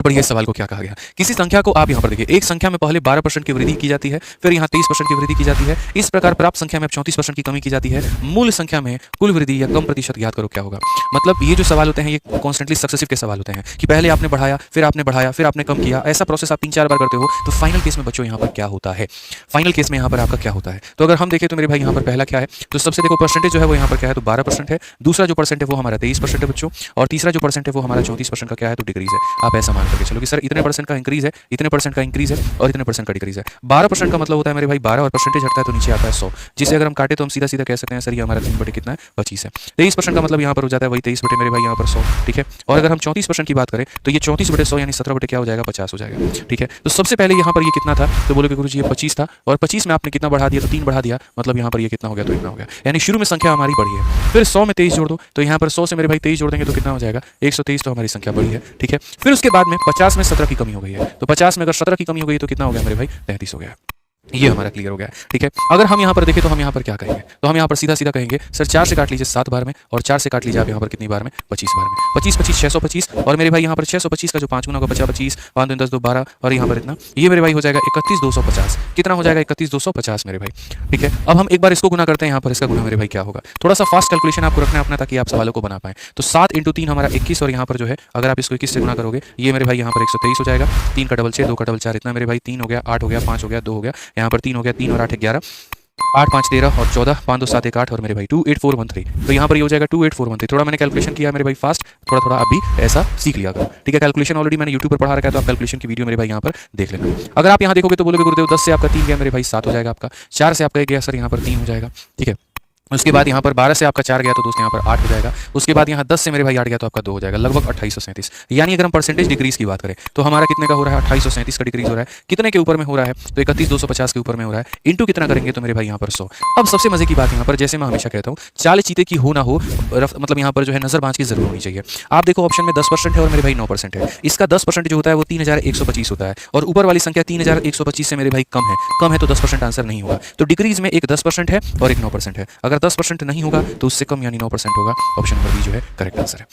बढ़िया, इस सवाल को क्या कहा गया। किसी संख्या को आप यहाँ पर देखिए, एक संख्या में पहले 12% की वृद्धि की जाती है, फिर यहाँ 23% की वृद्धि की जाती है। इस प्रकार प्राप्त संख्या में अब 34% की कमी की जाती है। मूल संख्या में कुल वृद्धि या कम प्रतिशत ज्ञात करो, क्या होगा। मतलब ये जो सवाल होते हैं ये कॉन्स्टेंटली सक्सेसिव के सवाल होते हैं कि पहले आपने बढ़ाया, फिर आपने बढ़ाया, फिर आपने कम किया। ऐसा प्रोसेस आप 3-4 बार करते हो तो फाइनल केस में बच्चों यहाँ पर क्या होता है, फाइनल केस में यहाँ पर आपका क्या होता है। तो अगर हम देखें तो मेरे भाई यहाँ पर पहला क्या है, तो सबसे देखो परसेंटेज जो है वो यहाँ पर क्या है, तो 12% है। दूसरा जो परसेंट है वो हमारा 23% है बच्चों, और तीसरा जो परसेंट है वो हमारा 34% का क्या है, तो डिक्रीज है। आप ऐसा मान करके चलो कि सर इतने परसेंट का इंक्रीज है, इतने परसेंट का इंक्रीज है और इतने परसेंट का डिक्रीज है। 12% का मतलब होता है मेरे भाई 12 और परसेंटेज हटता है तो नीचे आता है 100, जिसे अगर हम काटे तो हम सीधा सीधा कह सकते हैं सर ये हमारा 3 बटे कितना है, 25 है। 23% का मतलब यहाँ पर हो जाता है वही 23 बटे मेरे भाई यहाँ पर 100, ठीक है। और अगर हम 34% की बात करें तो ये 34 बटे 100 यानी 17 बटे क्या हो जाएगा, 50 हो जाएगा, ठीक है। तो सबसे पहले यहाँ पर ये कितना था, तो बोलोगे गुरुजी ये 25 था और 25 में आपने कितना बढ़ा दिया, तो 3 बढ़ा दिया, मतलब यहाँ पर ये कितना हो गया, तो इतना हो गया। यानी शुरू में संख्या हमारी बड़ी है, फिर 100 में 23 जोड़ दो, तो यहाँ पर 100 से मेरे भाई 23 जोड़ देंगे तो कितना हो जाएगा, 123, तो हमारी संख्या बड़ी है, ठीक है। फिर उसके बाद में 50 में 17 की कमी हो गई है, तो 50 में अगर 17 की कमी हो गई तो कितना हो गया मेरे भाई, 33 हो गया। ये हमारा क्लियर हो गया, ठीक है। अगर हम यहाँ पर देखें तो हम यहाँ पर क्या कहेंगे, तो हम यहाँ पर सीधा सीधा कहेंगे सर 4 से काट लीजिए 7 बार में, और 4 से काट लीजिए आप यहाँ पर कितनी बार में, 25 बार में। 25 25 625, और मेरे भाई यहाँ पर 625 का जो 5 गुना होगा 50 25, 5 2 10 2 12, और यहाँ पर इतना, ये मेरे भाई हो जाएगा 31250। कितना हो जाएगा, 31250 मेरे भाई, ठीक है। अब हम एक बार इसको गुना करते हैं, यहाँ पर इसका गुना मेरे भाई क्या होगा, थोड़ा सा फास्ट कैलकुलेशन आपको रखना है अपना, ताकि आप सवालों को बना पाएं। तो 7 × 3 हमारा 21, और यहाँ पर जो है अगर आप इसको 21 से गुना करोगे, ये मेरे भाई यहाँ पर 123 हो जाएगा। 3 का डबल 6, 2 का डबल 4, इतना मेरे भाई 3 हो गया, 8 हो गया, 5 हो गया, 2 हो गया, यहाँ पर 3 हो गया, 3 और 8 11, 8 5 13 और 14, 5 2 7 1 8, और मेरे भाई 28413। तो यहाँ पर ये हो जाएगा 28413। थोड़ा मैंने कैलकुलेशन किया मेरे भाई फास्ट, थोड़ा थोड़ा आप भी ऐसा सीख लिया करो, ठीक है। कैलकुलेशन ऑलरेडी मैंने यूट्यूब पर पढ़ा रखा है, तो आप कैलकुलेशन की वीडियो मेरे भाई यहाँ पर देख लेना। अगर आप यहाँ देखोगे तो बोलोगे गुरुदेव 10 से आपका 3 गया मेरे भाई 7 हो जाएगा आपका, 4 से आपका 1 गया सर यहाँ पर 3 हो जाएगा, ठीक है। उसके बाद यहाँ पर 12 से आपका 4 गया तो दोस्त यहाँ पर 8 हो जाएगा। उसके बाद यहाँ 10 से मेरे भाई 8 गया तो आपका 2 हो जाएगा, लगभग 2837। यानी अगर हम परसेंटेज डिक्रीज की बात करें तो हमारा कितने का हो रहा है, 2837 का डिक्रीज हो रहा है। कितने के ऊपर में हो रहा है, तो 31250 के ऊपर में हो रहा है। इंटू कितना करेंगे तो मेरे भाई यहाँ पर 100। अब सबसे मजे की बात यहाँ पर, जैसे मैं हमेशा कहता हूँ, चाल चीते की हो ना हो, मतलब यहाँ पर जो है नजरबाज की जरूर होनी चाहिए। आप देखो ऑप्शन में 10% है और मेरे भाई 9% है। इसका 10% जो होता है वो 3125 होता है, और ऊपर वाली संख्या 3125 से मेरे भाई कम है तो 10% आंसर नहीं होगा। तो डिक्रीज में एक 10% है और एक 9% है। अगर 10% नहीं होगा तो उससे कम यानी 9% होगा। ऑप्शन नंबर बी जो है करेक्ट आंसर है।